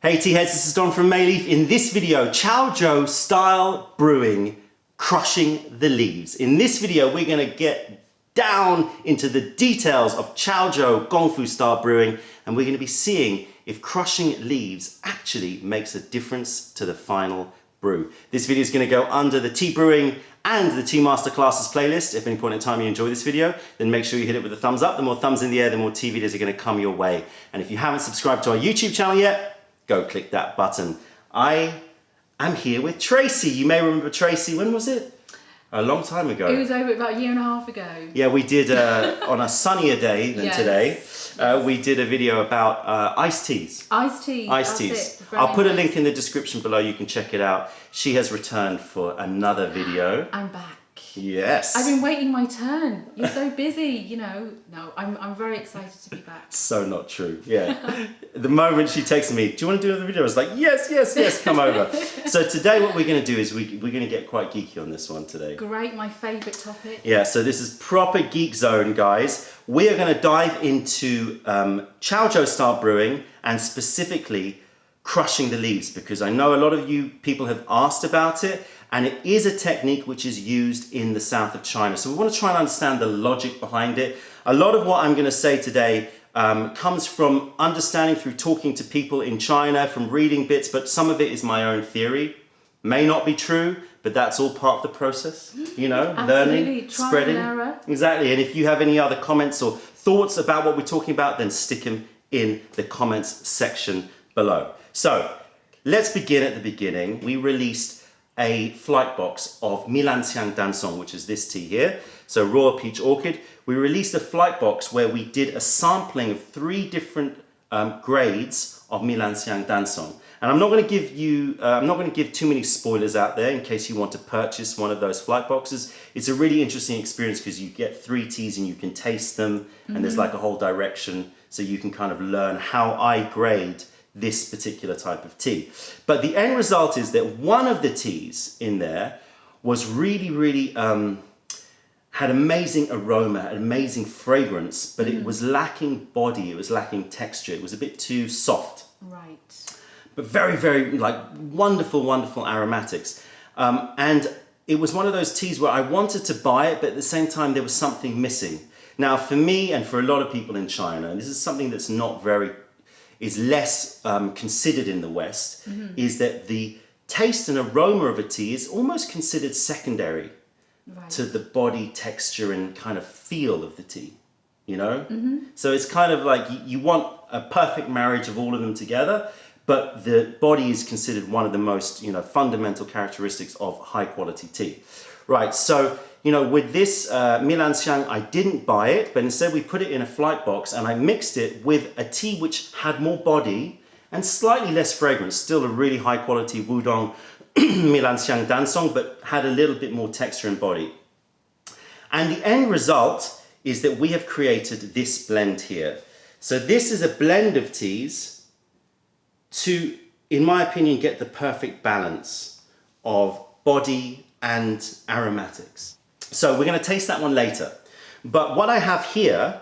Hey tea heads, this is Don from Mayleaf. In this video, Chaozhou style brewing, crushing the leaves. In this video, we're going to get down into the details of Chaozhou Gong Fu style brewing, and we're going to be seeing if crushing leaves actually makes a difference to the final brew. This video is going to go under the tea brewing and the tea masterclasses playlist. If at any point in time you enjoy this video, then make sure you hit it with a thumbs up. The more thumbs in the air, the more tea videos are going to come your way. And if you haven't subscribed to our YouTube channel yet, go click that button. I am here with Tracie. You may remember Tracie, when was it? A long time ago. It was over about a year and a half ago. Yeah, we did, on a sunnier day than today, we did a video about iced teas. Iced tea. Iced teas. I'll put a link in the description below, you can check it out. She has returned for another video. I'm back. Yes. I've been waiting my turn. You're so busy, you know. No, I'm very excited to be back. So not true, yeah. The moment she texted me, do you want to do another video? I was like, yes, yes, yes, come over. So today what we're going to do is we're going to get quite geeky on this one today. Great, my favourite topic. Yeah, so this is proper geek zone, guys. We are going to dive into Chaozhou style brewing and specifically crushing the leaves, because I know a lot of you people have asked about it, and it is a technique which is used in the south of China. So we want to try and understand the logic behind it. A lot of what I'm going to say today comes from understanding through talking to people in China, from reading bits, but some of it is my own theory. May not be true, but that's all part of the process, you know, learning, spreading. Trial and error. Exactly, and if you have any other comments or thoughts about what we're talking about, then stick them in the comments section below. So let's begin at the beginning. We released a flight box of Milanxiang Dansong, which is this tea here, so raw peach orchid. We released a flight box where we did a sampling of 3 different grades of Milanxiang Dansong. And I'm not going to give you, I'm not going to give too many spoilers out there in case you want to purchase one of those flight boxes. It's a really interesting experience because you get 3 teas and you can taste them, and there's like a whole direction, so you can kind of learn how I grade this particular type of tea. But the end result is that one of the teas in there was really, had amazing aroma, an amazing fragrance, but it was lacking body, it was lacking texture, it was a bit too soft. Right. But very, like wonderful aromatics. And it was one of those teas where I wanted to buy it, but at the same time there was something missing. Now for me and for a lot of people in China, and this is something that's is less considered in the West, is that the taste and aroma of a tea is almost considered secondary to the body texture and kind of feel of the tea, you know? So it's kind of like you want a perfect marriage of all of them together, but the body is considered one of the most, you know, fundamental characteristics of high quality tea. Right, so, you know, with this Milanxiang, I didn't buy it, but instead we put it in a flight box and I mixed it with a tea which had more body and slightly less fragrance, still a really high quality Wudong Milanxiang Dansong, but had a little bit more texture and body. And the end result is that we have created this blend here. So this is a blend of teas to, in my opinion, get the perfect balance of body and aromatics. So we're going to taste that one later. But what I have here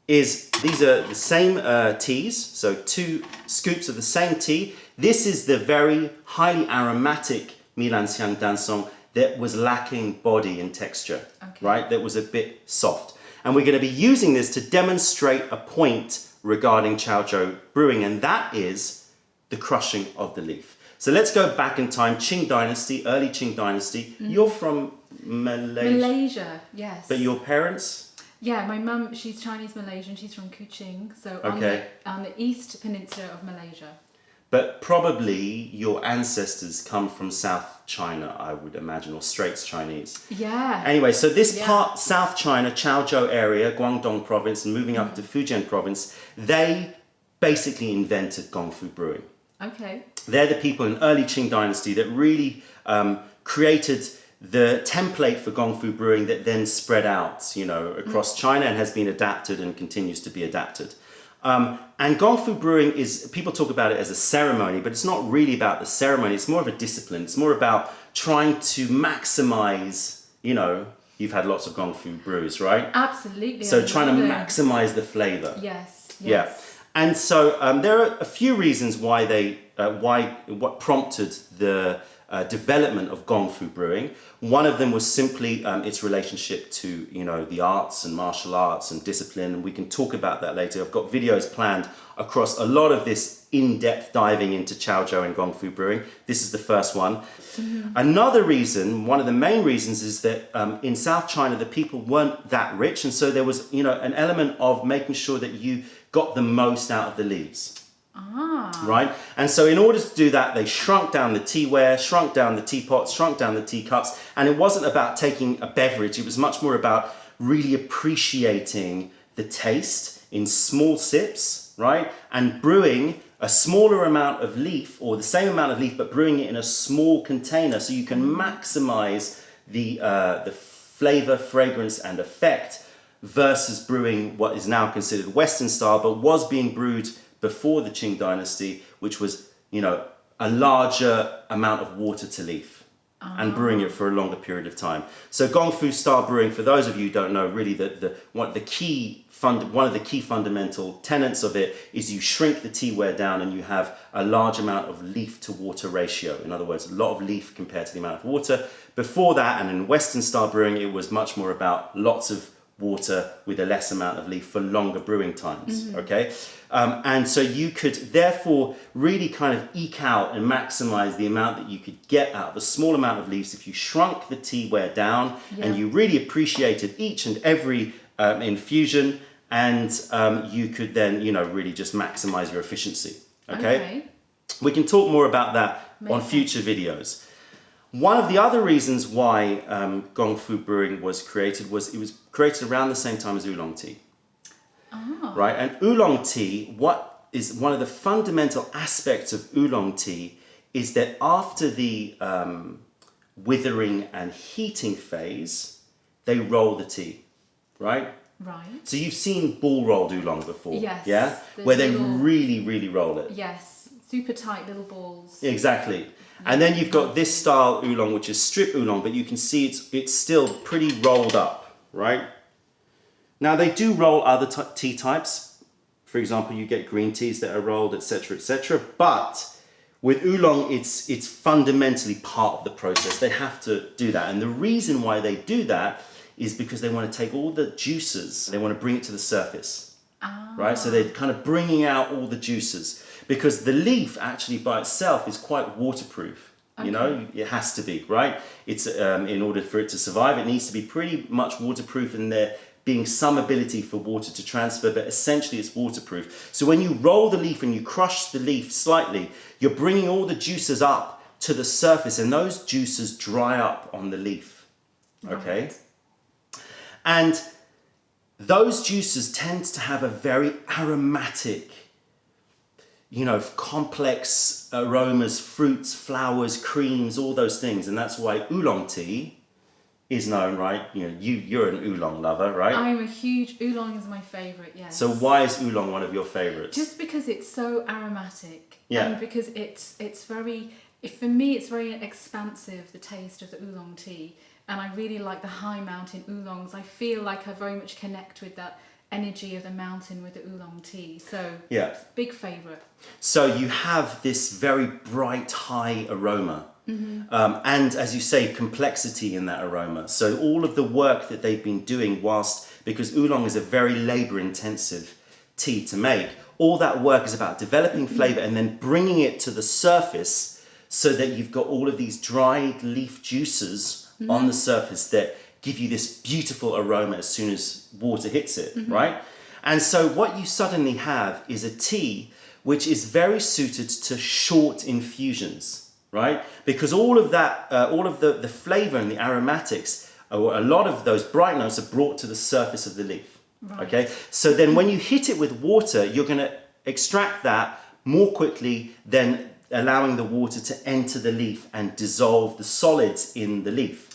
is, these are the same teas, so 2 scoops of the same tea. This is the very highly aromatic Milanxiang Dansong that was lacking body and texture, right? That was a bit soft. And we're going to be using this to demonstrate a point regarding Chaozhou brewing, and that is the crushing of the leaf. So let's go back in time, Qing Dynasty, early Qing Dynasty. You're from Malaysia? Malaysia, yes. But your parents? Yeah, my mum, she's Chinese Malaysian, she's from Kuching, so on the east peninsula of Malaysia. But probably your ancestors come from South China, I would imagine, or Straits Chinese. Yeah. Anyway, so this part, South China, Chaozhou area, Guangdong province, and moving up to Fujian province, they basically invented Gong Fu Brewing. Okay. They're the people in early Qing Dynasty that really created the template for Gong Fu Brewing that then spread out, you know, across China and has been adapted and continues to be adapted. And Gong Fu Brewing is, people talk about it as a ceremony, but it's not really about the ceremony. It's more of a discipline. It's more about trying to maximize, you know, you've had lots of Gong Fu brews, right? Absolutely. So trying to maximize the flavor. Yes. Yeah. And so there are a few reasons why what prompted the development of Gong Fu Brewing. One of them was simply its relationship to, the arts and martial arts and discipline, and we can talk about that later. I've got videos planned across a lot of this in-depth diving into Chaozhou and Gong Fu Brewing. This is the first one. Mm-hmm. Another reason, one of the main reasons, is that in South China the people weren't that rich, and so there was, an element of making sure that you got the most out of the leaves. Right? And so in order to do that, they shrunk down the teaware, shrunk down the teapots, shrunk down the teacups. And it wasn't about taking a beverage. It was much more about really appreciating the taste in small sips, right? And brewing a smaller amount of leaf, or the same amount of leaf, but brewing it in a small container so you can maximize the flavor, fragrance, and effect, versus brewing what is now considered Western style, but was being brewed before the Qing dynasty, which was, a larger amount of water to leaf and brewing it for a longer period of time. So Gong Fu style brewing, for those of you who don't know, really one of the key fundamental tenets of it is you shrink the teaware down and you have a large amount of leaf to water ratio. In other words, a lot of leaf compared to the amount of water. Before that, and in Western style brewing, it was much more about lots of water with a less amount of leaf for longer brewing times, okay? And so you could therefore really kind of eke out and maximize the amount that you could get out of a small amount of leaves if you shrunk the teaware down and you really appreciated each and every infusion, and you could then, really just maximize your efficiency, okay? We can talk more about that on future videos. One of the other reasons why Gong Fu Brewing was created was it was created around the same time as Oolong tea. Right? And Oolong tea, what is one of the fundamental aspects of Oolong tea is that after the withering and heating phase, they roll the tea, right? Right. So you've seen ball rolled Oolong before, yes, yeah? Where they really, really roll it. Yes, super tight little balls. Exactly. And then you've got this style Oolong, which is strip Oolong, but you can see it's still pretty rolled up, right? Now they do roll other tea types. For example, you get green teas that are rolled, etc., etc. But with Oolong, it's fundamentally part of the process. They have to do that. And the reason why they do that is because they want to take all the juices, they want to bring it to the surface, right? So they're kind of bringing out all the juices. Because the leaf actually by itself is quite waterproof, it has to be, right? It's in order for it to survive, it needs to be pretty much waterproof, and there being some ability for water to transfer, but essentially it's waterproof. So when you roll the leaf and you crush the leaf slightly, you're bringing all the juices up to the surface, and those juices dry up on the leaf, okay? Right. And those juices tend to have a very aromatic, complex aromas, fruits, flowers, creams, all those things. And that's why Oolong tea is known, right? You're an Oolong lover, right? I'm a huge, Oolong is my favourite, yes. So why is Oolong one of your favourites? Just because it's so aromatic. Yeah. And because it's very, for me, it's very expansive, the taste of the Oolong tea. And I really like the high mountain Oolongs. I feel like I very much connect with that energy of the mountain with the Oolong tea. So yeah, big favourite. So you have this very bright high aroma, and as you say, complexity in that aroma. So all of the work that they've been doing, because Oolong is a very labour intensive tea to make, all that work is about developing flavour and then bringing it to the surface so that you've got all of these dried leaf juices on the surface that give you this beautiful aroma as soon as water hits it, right? And so what you suddenly have is a tea which is very suited to short infusions, right? Because all of that, all of the flavor and the aromatics, a lot of those bright notes are brought to the surface of the leaf, okay? So then when you hit it with water, you're gonna extract that more quickly than allowing the water to enter the leaf and dissolve the solids in the leaf.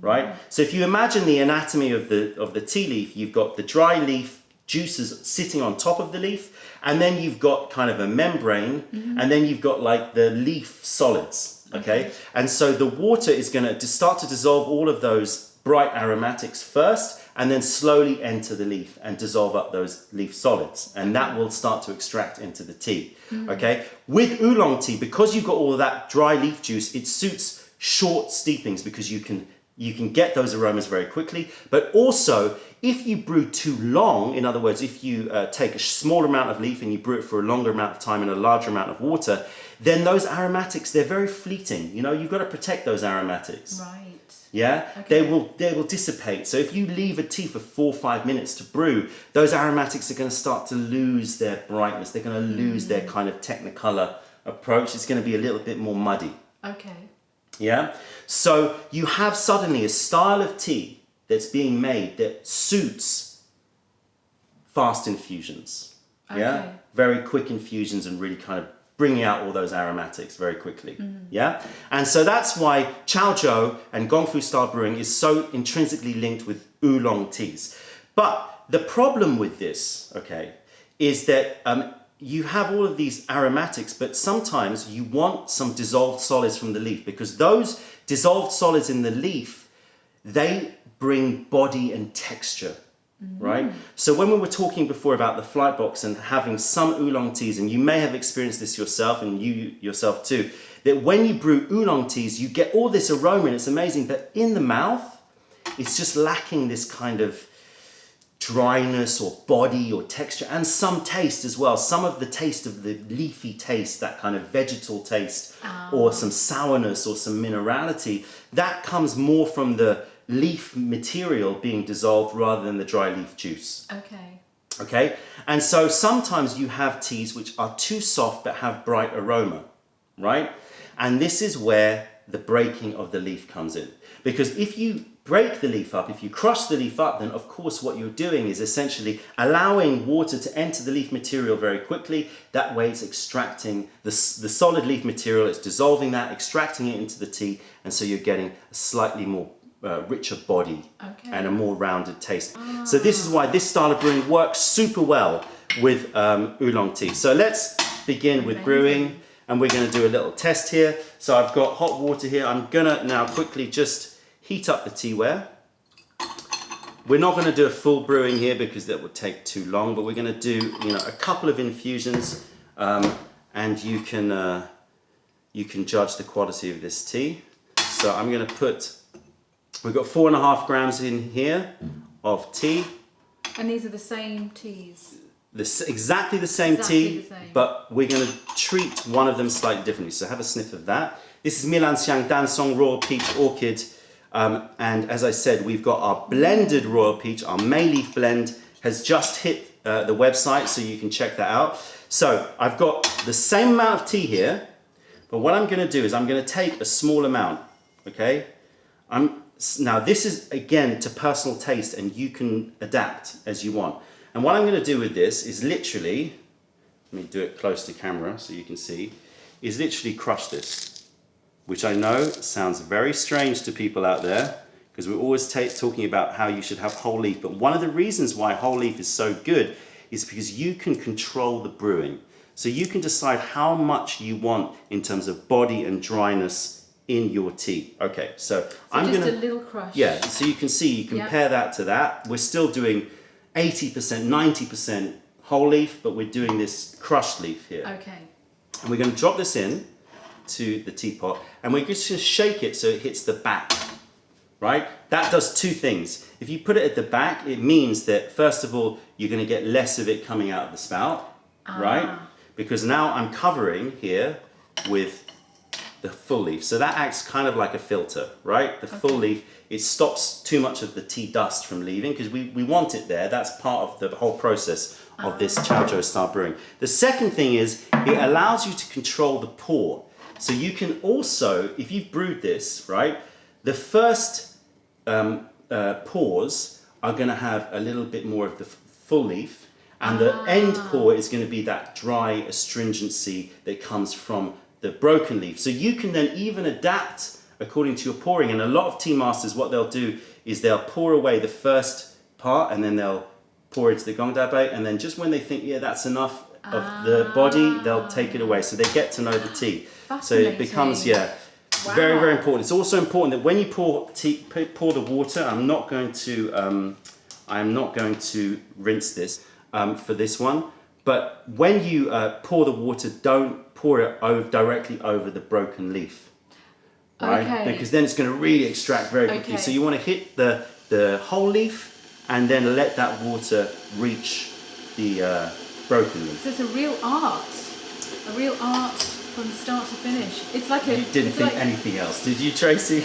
Right? So if you imagine the anatomy of the tea leaf, you've got the dry leaf juices sitting on top of the leaf, and then you've got kind of a membrane, and then you've got like the leaf solids, okay? And so the water is going to start to dissolve all of those bright aromatics first, and then slowly enter the leaf and dissolve up those leaf solids, and that will start to extract into the tea. Okay, with oolong tea, because you've got all of that dry leaf juice, it suits short steepings because you can get those aromas very quickly. But also, if you brew too long, in other words, if you take a small amount of leaf and you brew it for a longer amount of time in a larger amount of water, then those aromatics, they're very fleeting. You know, you've got to protect those aromatics. Right. Yeah, Okay. they will dissipate. So if you leave a tea for 4 or 5 minutes to brew, those aromatics are going to start to lose their brightness. They're going to lose their kind of technicolor approach. It's going to be a little bit more muddy. Okay. Yeah, so you have suddenly a style of tea that's being made that suits fast infusions. Yeah, Okay. very quick infusions and really kind of bringing out all those aromatics very quickly. Yeah, and so that's why Chaozhou and Gong Fu style brewing is so intrinsically linked with oolong teas. But the problem with this, okay, is that you have all of these aromatics, but sometimes you want some dissolved solids from the leaf, because those dissolved solids in the leaf, they bring body and texture. Right? So when we were talking before about the flight box and having some oolong teas, and you may have experienced this yourself, and you yourself too, that when you brew oolong teas, you get all this aroma and it's amazing, but in the mouth, it's just lacking this kind of dryness or body or texture, and some taste as well. Some of the taste of the leafy taste, that kind of vegetal taste, or some sourness or some minerality, that comes more from the leaf material being dissolved rather than the dry leaf juice. Okay. Okay, and so sometimes you have teas which are too soft but have bright aroma, right? And this is where the breaking of the leaf comes in, because if you break the leaf up, if you crush the leaf up, then of course what you're doing is essentially allowing water to enter the leaf material very quickly. That way it's extracting the solid leaf material, it's dissolving that, extracting it into the tea, and so you're getting a slightly more richer body and a more rounded taste. So this is why this style of brewing works super well with oolong tea. So let's begin with brewing, and we're going to do a little test here. So I've got hot water here. I'm going to now quickly just heat up the teaware. We're not going to do a full brewing here because that would take too long, but we're going to do, you know, a couple of infusions, and you can judge the quality of this tea. So I'm going to put, we've got 4.5 grams in here of tea. And these are the same teas? Exactly the same tea, the same. but we're going to treat one of them slightly differently. So have a sniff of that. This is Milanxiang Dansong Royal Peach Orchid. And as I said, we've got our blended Royal Peach. Our May Leaf blend has just hit the website, so you can check that out. So I've got the same amount of tea here, but what I'm going to do is I'm going to take a small amount, okay? Now this is, again, to personal taste, and you can adapt as you want. And what I'm going to do with this is literally, let me do it close to camera so you can see, is literally crush this, which I know sounds very strange to people out there, because we're always talking about how you should have whole leaf. But one of the reasons why whole leaf is so good is because you can control the brewing. So you can decide how much you want in terms of body and dryness in your tea. Okay, so I'm just gonna, a little crush. yeah, so you can see, you compare that to that. We're still doing 80%, 90% whole leaf, but we're doing this crushed leaf here. Okay. And we're going to drop this in to the teapot, and we're just going to shake it so it hits the back, right? That does two things. If you put it at the back, it means that, first of all, you're going to get less of it coming out of the spout, right? Because now I'm covering here with the full leaf. So that acts kind of like a filter, right? The full leaf, it stops too much of the tea dust from leaving, because we want it there. That's part of the whole process of this Chaozhou style brewing. The second thing is it allows you to control the pour. So you can also, if you've brewed this, right, the first pours are going to have a little bit more of the full leaf, and the end pour is going to be that dry astringency that comes from the broken leaf. So you can then even adapt according to your pouring. And a lot of tea masters, what they'll do is they'll pour away the first part, and then they'll pour into the gong dabai, and then just when they think, yeah, that's enough of the body, they'll take it away. So they get to know the tea. So it becomes, very, very important. It's also important that when you pour the water, I'm not going to I am not going to rinse this for this one. But when you pour the water, don't pour it directly over the broken leaf. Right? Okay. Because then it's going to really extract very quickly. Okay. So you want to hit the whole leaf and then let that water reach the broken leaf. So it's a real art from start to finish. It's like a. You didn't it's think like, anything else, did you, Tracy?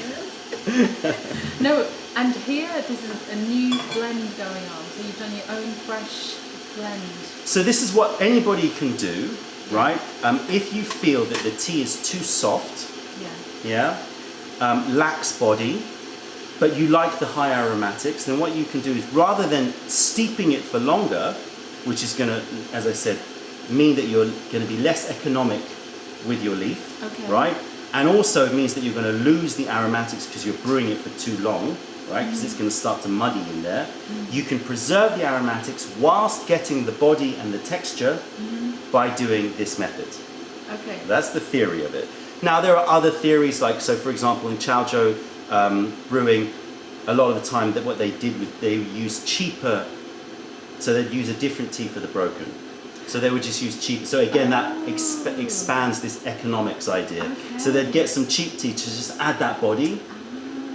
No, and here this is a new blend going on. So you've done your own fresh blend. So this is what anybody can do, right? If you feel that the tea is too soft, lax body, but you like the high aromatics, then what you can do is rather than steeping it for longer, which is going to, as I said, mean that you're going to be less economic with your leaf, right? And also it means that you're going to lose the aromatics because you're brewing it for too long, right? Because it's going to start to muddy in there. You can preserve the aromatics whilst getting the body and the texture by doing this method. Okay. That's the theory of it. Now there are other theories, like, so for example in Chaozhou brewing, a lot of the time that what they did was they used cheaper, so they'd use a different tea for the broken. So they would just use cheap. So again, that expands this economics idea. Okay. So they'd get some cheap tea to just add that body.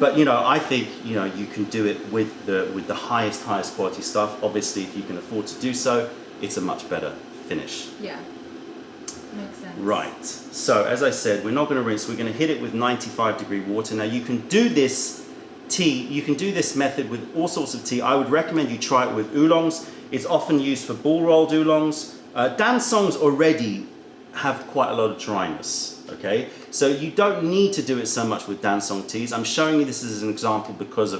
But you know, I think you can do it with the highest quality stuff. Obviously, if you can afford to do so, it's a much better finish. Yeah. Makes sense. Right. So as I said, we're not going to rinse. We're going to hit it with 95-degree water. Now you can do this tea. You can do this method with all sorts of tea. I would recommend you try it with oolongs. It's often used for bull-rolled oolongs. Dansongs already have quite a lot of dryness, okay? So you don't need to do it so much with dansong teas. I'm showing you this as an example because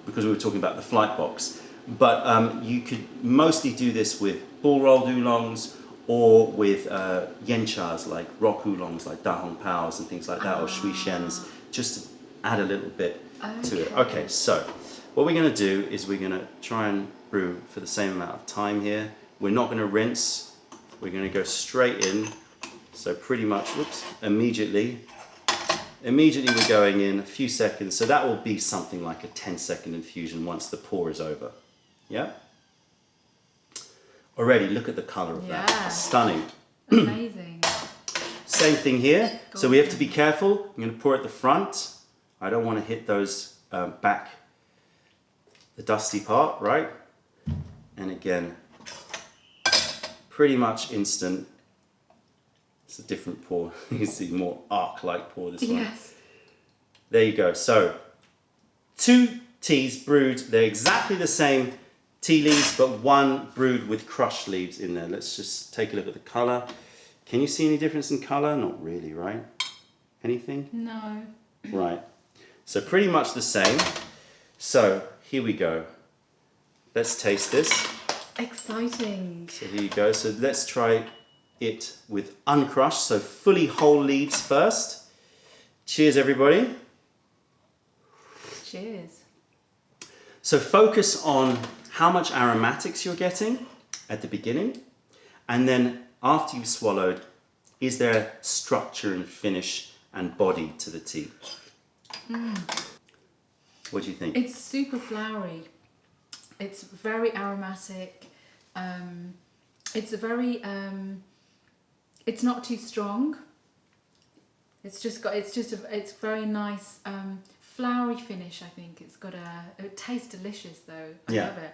we were talking about the flight box. But you could mostly do this with bull-rolled oolongs or with yenchas, like rock oolongs, like dahong paos and things like that, or shui shens, just to add a little bit to it. Okay, so what we're going to do is we're going to try and brew for the same amount of time here. We're not going to rinse. We're going to go straight in. So pretty much, immediately we're going in a few seconds. So that will be something like a 10-second infusion once the pour is over. Yeah? Already, look at the color of that. Stunning. Amazing. Same thing here. So we have to be careful. I'm going to pour at the front. I don't want to hit those back, the dusty part, right? And again, pretty much instant. It's a different pour. You can see more arc-like pour this one. Yes. There you go. So 2 teas brewed. They're exactly the same tea leaves, but one brewed with crushed leaves in there. Let's just take a look at the color. Can you see any difference in color? Not really, right? Anything? No. Right. So pretty much the same. So here we go. Let's taste this. Exciting. So here you go. So let's try it with uncrushed, so fully whole leaves first. Cheers, everybody. Cheers. So focus on how much aromatics you're getting at the beginning, and then after you've swallowed, is there structure and finish and body to the tea? What do you think? It's super flowery. It's very aromatic. It's a very it's not too strong. It's very nice flowery finish. I think it tastes delicious though. I love it.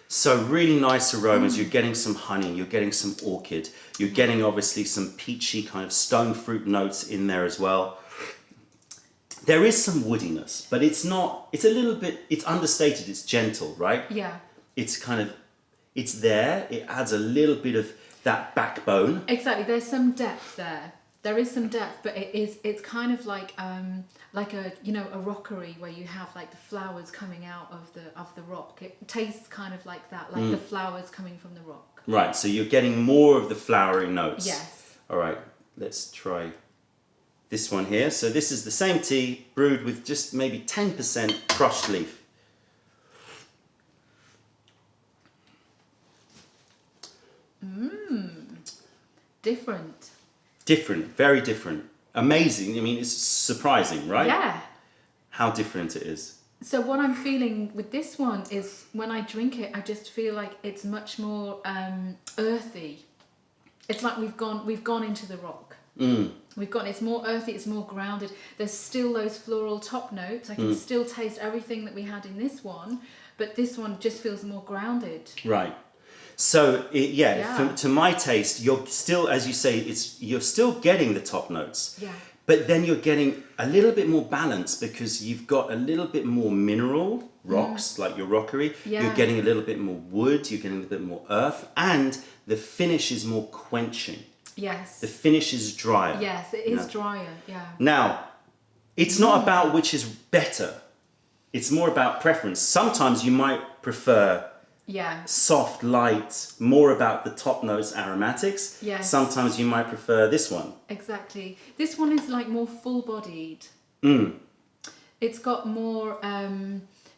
So really nice aromas. You're getting some honey, you're getting some orchid, you're getting obviously some peachy kind of stone fruit notes in there as well. There is some woodiness, but it's understated, it's gentle, right? Yeah. It's there, it adds a little bit of that backbone. Exactly, there's some depth there. There is some depth, but it's kind of like a rockery where you have like the flowers coming out of the rock. It tastes kind of like that, like the flowers coming from the rock. Right, so you're getting more of the flowery notes. Yes. All right, let's try this one here. So this is the same tea brewed with just maybe 10% crushed leaf. Different. Different, very different. Amazing. I mean, it's surprising, right? Yeah. How different it is. So what I'm feeling with this one is when I drink it, I just feel like it's much more earthy. It's like we've gone into the rock. It's more earthy, it's more grounded. There's still those floral top notes. I can still taste everything that we had in this one, but this one just feels more grounded. Right. So to my taste, you're still, as you say, you're still getting the top notes. Yeah. But then you're getting a little bit more balance because you've got a little bit more mineral rocks, like your rockery. Yeah. You're getting a little bit more wood, you're getting a little bit more earth, and the finish is more quenching. Yes. The finish is drier. Yes, it is drier, yeah. Now, it's not about which is better. It's more about preference. Sometimes you might prefer soft, light, more about the top notes aromatics. Yes. Sometimes you might prefer this one. Exactly. This one is like more full-bodied. It's got more...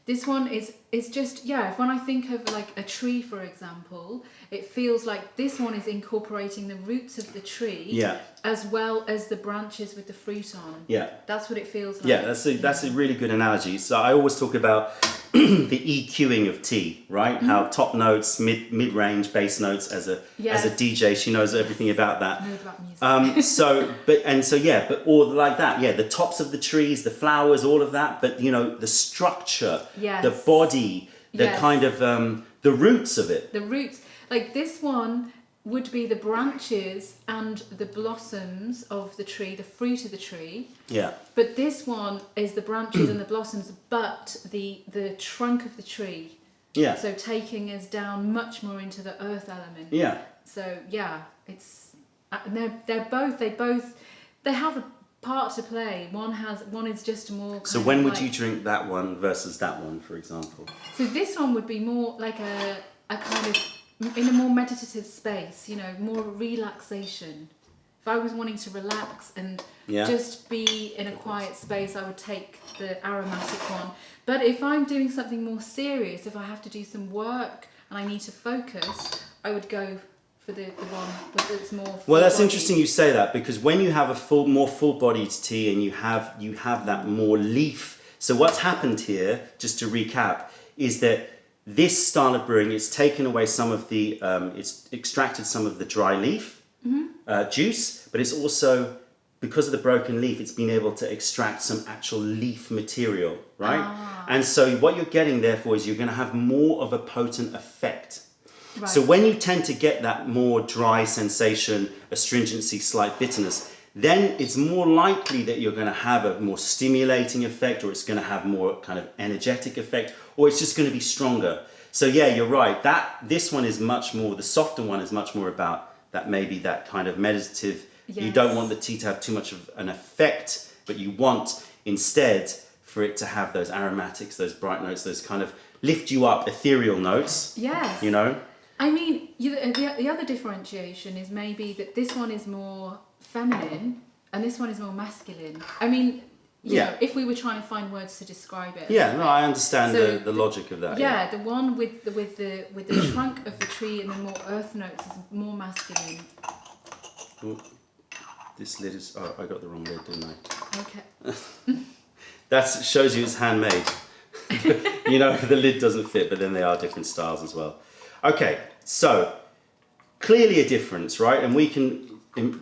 this one is just, when I think of like a tree, for example, it feels like this one is incorporating the roots of the tree as well as the branches with the fruit on. Yeah. That's what it feels like. Yeah, that's a really good analogy. So I always talk about the EQing of tea, right? How top notes, mid-range, bass notes as a DJ, she knows everything about that. Knows about music. But all like that, the tops of the trees, the flowers, all of that, but the structure, the body, the kind of the roots of it. The roots, like this one would be the branches and the blossoms of the tree, the fruit of the tree. Yeah. But this one is the branches and the blossoms, but the trunk of the tree. Yeah. So taking us down much more into the earth element. Yeah. So it's they have a part to play. One is just more. So when would you drink that one versus that one, for example? So this one would be more like a kind of in a more meditative space, more relaxation. If I was wanting to relax and just be in a quiet space, I would take the aromatic one. But if I'm doing something more serious, if I have to do some work and I need to focus, I would go for the one that's more. Well, that's interesting you say that, because when you have a more full-bodied tea and you have that more leaf. So what's happened here, just to recap, is that this style of brewing, it's taken away some of the, it's extracted some of the dry leaf juice, but it's also, because of the broken leaf, it's been able to extract some actual leaf material, right? And so what you're getting therefore is you're going to have more of a potent effect. Right. So when you tend to get that more dry sensation, astringency, slight bitterness, then it's more likely that you're going to have a more stimulating effect, or it's going to have more kind of energetic effect, or it's just going to be stronger. So you're right. This one is much more, the softer one is much more about that, maybe that kind of meditative. Yes. You don't want the tea to have too much of an effect, but you want instead for it to have those aromatics, those bright notes, those kind of lift you up, ethereal notes. Yes. I mean, the other differentiation is maybe that this one is more feminine and this one is more masculine. I mean, you know, if we were trying to find words to describe it. Yeah, no, I understand the logic of that. Yeah, the one with the trunk of the tree and the more earth notes is more masculine. Ooh, this lid is, I got the wrong lid, didn't I? Okay. That shows you it's handmade. The lid doesn't fit, but then they are different styles as well. Okay, so clearly a difference, right? And we can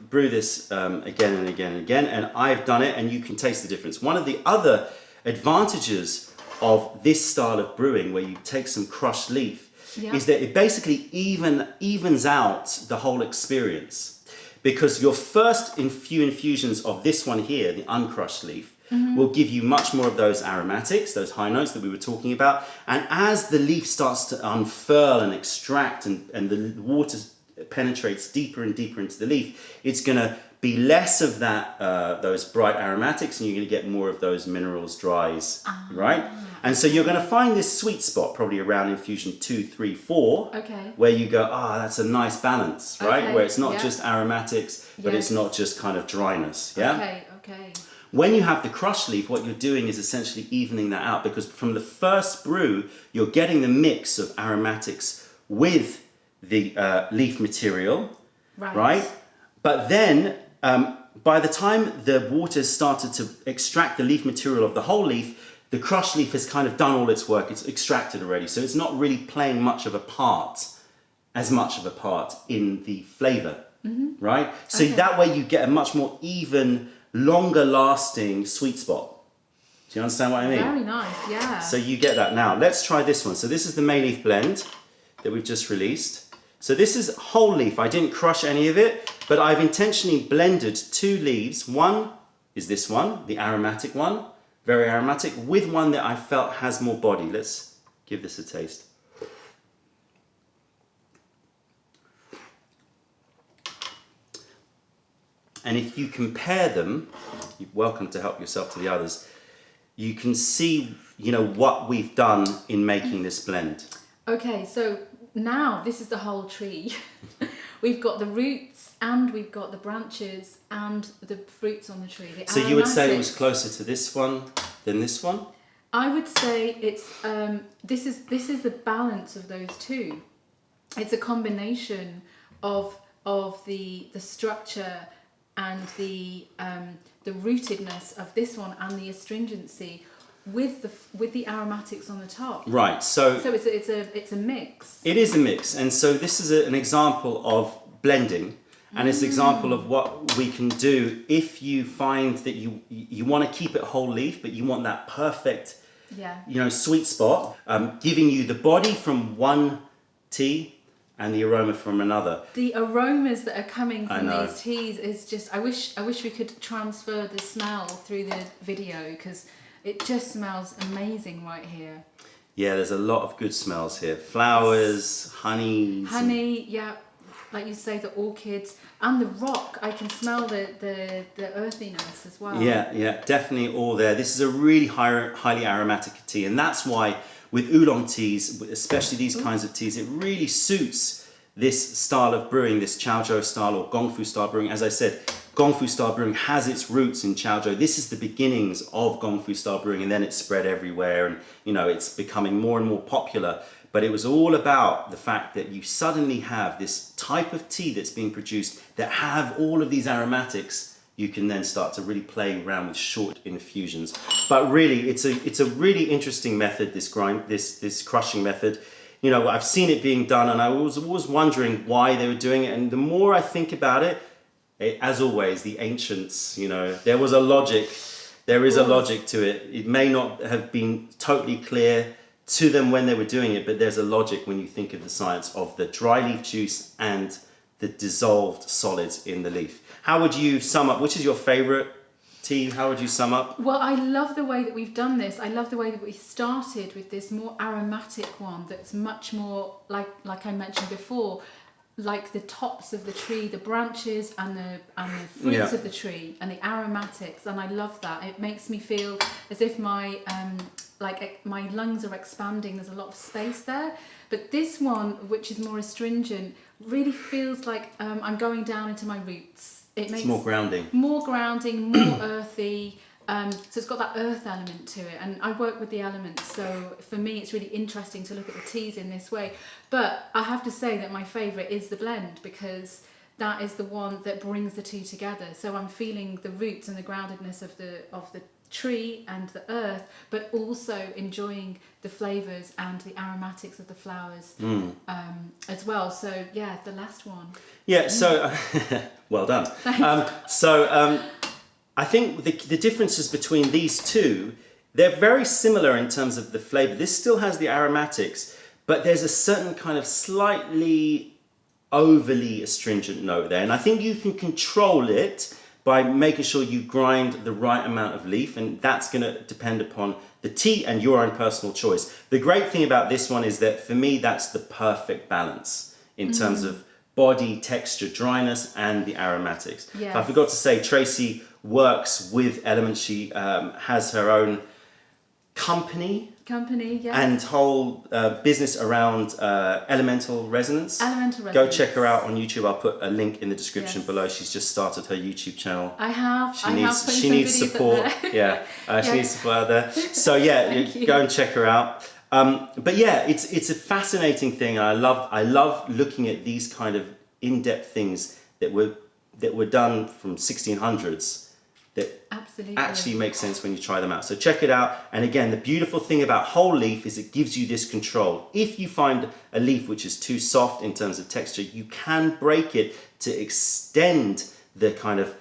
brew this again and again and again, and I've done it, and you can taste the difference. One of the other advantages of this style of brewing, where you take some crushed leaf, is that it basically evens out the whole experience. Because your first few infusions of this one here, the uncrushed leaf, will give you much more of those aromatics, those high notes that we were talking about. And as the leaf starts to unfurl and extract and the water penetrates deeper and deeper into the leaf, it's going to be less of that those bright aromatics, and you're going to get more of those minerals, dries, right? And so you're going to find this sweet spot probably around infusion 2, 3, 4, where you go, that's a nice balance, right? Where it's not just aromatics, but it's not just kind of dryness, Okay. When you have the crushed leaf, what you're doing is essentially evening that out, because from the first brew, you're getting the mix of aromatics with the leaf material, right? But then, by the time the water started to extract the leaf material of the whole leaf, the crush leaf has kind of done all its work. It's extracted already, so it's not really playing much of a part, in the flavour, right? So that way you get a much more even, longer lasting sweet spot. Do you understand what I mean? Very nice, yeah. So you get that. Now, let's try this one. So this is the May leaf blend that we've just released. So this is whole leaf. I didn't crush any of it, but I've intentionally blended 2 leaves. One is this one, the aromatic one, very aromatic, with one that I felt has more body. Let's give this a taste. And if you compare them, you're welcome to help yourself to the others, you can see, you know, what we've done in making this blend. Okay, so now this is the whole tree. We've got the roots and we've got the branches and the fruits on the tree. The so you would say it was closer to this one than this one? I would say it's this is the balance of those two. It's a combination of the structure and the rootedness of this one and the astringency with the aromatics on the top. Right. So it's a mix. It is a mix, and so this is an example of blending, and it's an example of what we can do if you find that you want to keep it whole leaf, but you want that perfect, sweet spot, giving you the body from one tea and the aroma from another. The aromas that are coming from these teas is just, I wish we could transfer the smell through the video, because it just smells amazing right here. Yeah, there's a lot of good smells here. Flowers, honey, yeah, like you say, the orchids and the rock. I can smell the earthiness as well. Yeah, definitely all there. This is a really highly aromatic tea, and that's why with oolong teas, especially these kinds of teas, it really suits this style of brewing, this Chaozhou style or Gong Fu style brewing. As I said, Gong Fu style brewing has its roots in Chaozhou. This is the beginnings of Gong Fu style brewing, and then it spread everywhere, and it's becoming more and more popular. But it was all about the fact that you suddenly have this type of tea that's being produced that have all of these aromatics. You can then start to really play around with short infusions. But really, it's a really interesting method, this crushing method. I've seen it being done, and I was always wondering why they were doing it. And the more I think about it, as always, the ancients, there was a logic. There is a logic to it. It may not have been totally clear to them when they were doing it, but there's a logic when you think of the science of the dry leaf juice and the dissolved solids in the leaf. How would you sum up? Which is your favorite tea? How would you sum up? Well, I love the way that we've done this. I love the way that we started with this more aromatic one that's much more like I mentioned before, like the tops of the tree, the branches and the fruits of the tree and the aromatics, and I love that. It makes me feel as if my lungs are expanding. There's a lot of space there. But this one, which is more astringent, really feels like I'm going down into my roots. It's more grounding. More earthy. So it's got that earth element to it, and I work with the elements, so for me it's really interesting to look at the teas in this way. But I have to say that my favourite is the blend, because that is the one that brings the two together. So I'm feeling the roots and the groundedness of the tree and the earth, but also enjoying the flavours and the aromatics of the flowers as well. So yeah, the last one. Yeah, so well done. I think the differences between these two, they're very similar in terms of the flavour. This still has the aromatics, but there's a certain kind of slightly overly astringent note there. And I think you can control it by making sure you grind the right amount of leaf, and that's going to depend upon the tea and your own personal choice. The great thing about this one is that for me, that's the perfect balance in terms of body, texture, dryness, and the aromatics. Yes. I forgot to say, Tracie works with elements. She has her own company, yes. and whole business around elemental resonance. Go check her out on YouTube. I'll put a link in the description below. She's just started her YouTube channel. She needs support. She needs support out there. So go and check her out. But yeah, it's a fascinating thing. I love looking at these kind of in-depth things that were done from 1600s that Absolutely. actually make sense when you try them out. So check it out. And again, the beautiful thing about whole leaf is it gives you this control. If you find a leaf which is too soft in terms of texture, you can break it to extend the kind of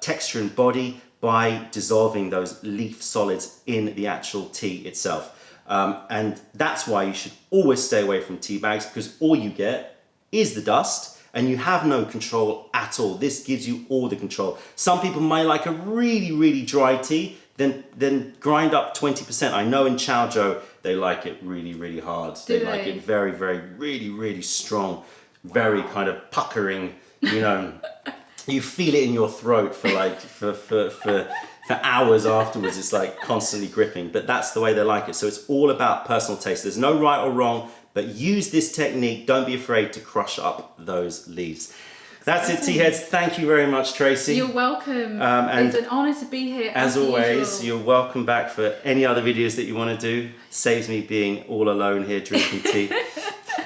texture and body by dissolving those leaf solids in the actual tea itself. And that's why you should always stay away from tea bags, because all you get is the dust and you have no control at all. This gives you all the control. Some people might like a really, really dry tea, then grind up 20%. I know in Chaozhou, they like it really, really hard. They like it very, very, really, really strong, very kind of puckering, you know. You feel it in your throat for like, for hours afterwards. It's like constantly gripping, but that's the way they like it. So it's all about personal taste. There's no right or wrong, but use this technique. Don't be afraid to crush up those leaves. That's it, tea heads. Thank you very much, Tracy. You're welcome. And it's an honour to be here. as always, usual. you're welcome back for any other videos that you want to do. Saves me being all alone here drinking tea.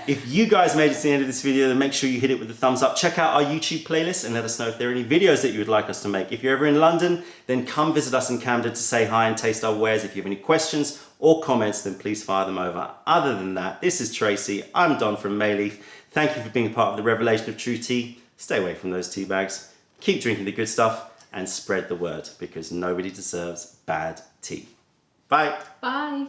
If you guys made it to the end of this video, then make sure you hit it with a thumbs up. Check out our YouTube playlist and let us know if there are any videos that you would like us to make. If you're ever in London, then come visit us in Camden to say hi and taste our wares. If you have any questions or comments, then please fire them over. Other than that, this is Tracy. I'm Don from Mayleaf. Thank you for being a part of the revelation of true tea. Stay away from those tea bags. Keep drinking the good stuff and spread the word, because nobody deserves bad tea. Bye. Bye.